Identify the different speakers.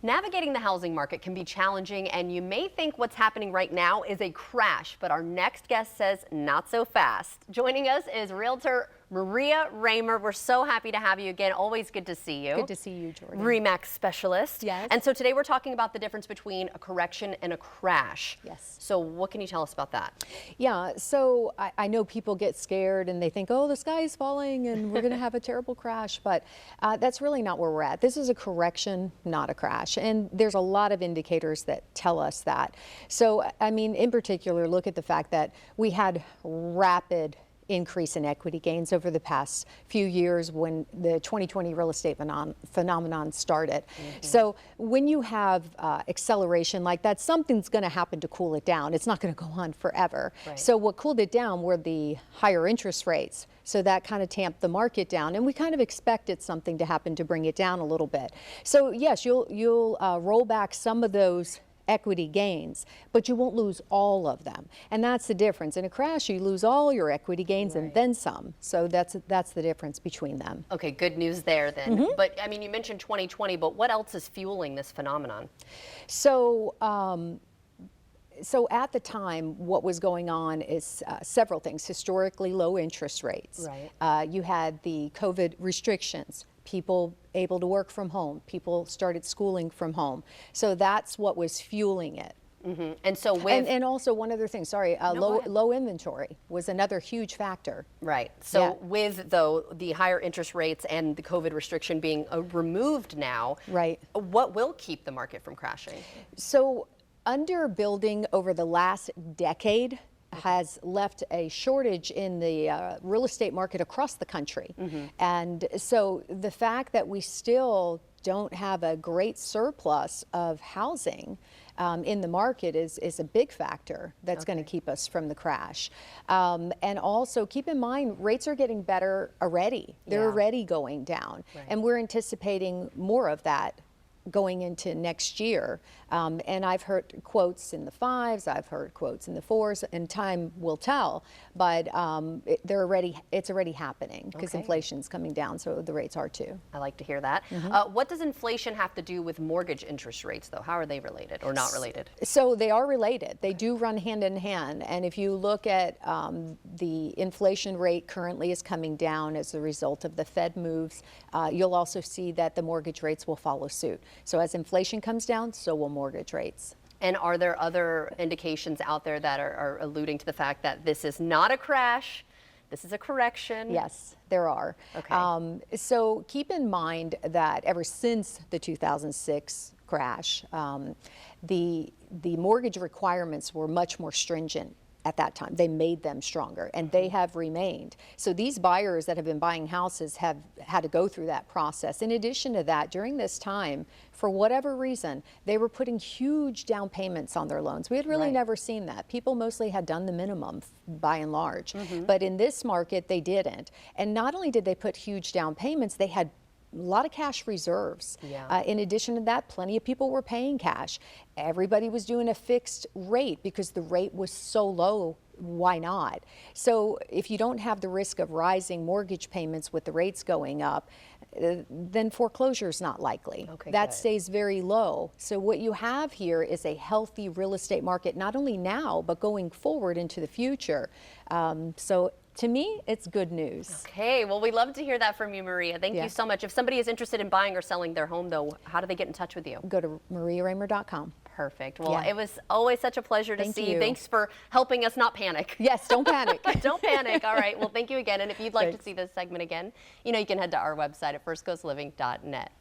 Speaker 1: Navigating the housing market can be challenging, and you may think what's happening right now is a crash, but our next guest says not so fast. Joining us is realtor Maria Raymer. We're so happy to have you again. Always good to see you.
Speaker 2: Good to see you, Jordan.
Speaker 1: RE/MAX specialist.
Speaker 2: Yes.
Speaker 1: And so today we're talking about the difference between a correction and a crash.
Speaker 2: Yes.
Speaker 1: So what can you tell us about that?
Speaker 2: Yeah, so I know people get scared and they think, oh, the sky is falling and we're going to have a terrible crash, but that's really not where we're at. This is a correction, not a crash. And there's a lot of indicators that tell us that. So, I mean, in particular, look at the fact that we had rapid increase in equity gains over the past few years when the 2020 real estate phenomenon started. So when you have acceleration like that, something's going to happen to cool it down. It's not going to go on forever.
Speaker 1: Right.
Speaker 2: So what cooled it down were the higher interest rates. So that kind of tamped the market down, and we kind of expected something to happen to bring it down a little bit. So yes, you'll roll back some of those equity gains, but you won't lose all of them. And that's the difference. In a crash, you lose all your equity gains and then some. So that's the difference between them.
Speaker 1: Okay, good news there then. But I mean, you mentioned 2020, but what else is fueling this phenomenon?
Speaker 2: So, so at the time, what was going on is several things. Historically low interest rates.
Speaker 1: Right.
Speaker 2: You had the COVID restrictions. People able to work from home. People started schooling from home. So that's what was fueling it.
Speaker 1: And so with...
Speaker 2: And also one other thing, sorry, low inventory was another huge factor.
Speaker 1: Right. So with, though, the higher interest rates and the COVID restriction being removed now,
Speaker 2: right,
Speaker 1: what will keep the market from crashing?
Speaker 2: So underbuilding over the last decade has left a shortage in the real estate market across the country. And so the fact that we still don't have a great surplus of housing in the market is a big factor that's going to keep us from the crash. And also keep in mind, rates are getting better already. They're already going down.
Speaker 1: Right.
Speaker 2: And we're anticipating more of that going into next year. And I've heard quotes in the 5s, I've heard quotes in the 4s, and time will tell, but it's already happening because inflation's coming down, so the rates are too.
Speaker 1: I like to hear that. What does inflation have to do with mortgage interest rates, though? How are they related or not related?
Speaker 2: So they are related. They do run hand in hand. And if you look at the inflation rate currently is coming down as a result of the Fed moves, you'll also see that the mortgage rates will follow suit. So as inflation comes down, so will mortgage rates.
Speaker 1: And are there other indications out there that are alluding to the fact that this is not a crash, this is a correction?
Speaker 2: Yes, there are.
Speaker 1: Okay.
Speaker 2: So keep in mind that ever since the 2006 crash, the mortgage requirements were much more stringent. At that time, they made them stronger, and they have remained. So these buyers that have been buying houses have had to go through that process. In addition to that, during this time, for whatever reason, they were putting huge down payments on their loans. We had really never seen that. People mostly had done the minimum by and large, but in this market, they didn't. And not only did they put huge down payments, they had a lot of cash reserves. In addition to that, plenty of people were paying cash. Everybody was doing a fixed rate because the rate was so low. Why not? So if you don't have the risk of rising mortgage payments with the rates going up, then foreclosure is not likely. That stays very low. So what you have here is a healthy real estate market, not only now, but going forward into the future. So to me, it's good news.
Speaker 1: Okay, well, we love to hear that from you, Maria. Thank you so much. If somebody is interested in buying or selling their home, though, how do they get in touch with you?
Speaker 2: Go to mariaraymer.com.
Speaker 1: Perfect. Well, it was always such a pleasure to see you. Thanks for helping us not panic.
Speaker 2: Yes, don't panic.
Speaker 1: Don't panic. All right. Well, thank you again. And if you'd like to see this segment again, you know, you can head to our website at firstcoastliving.net.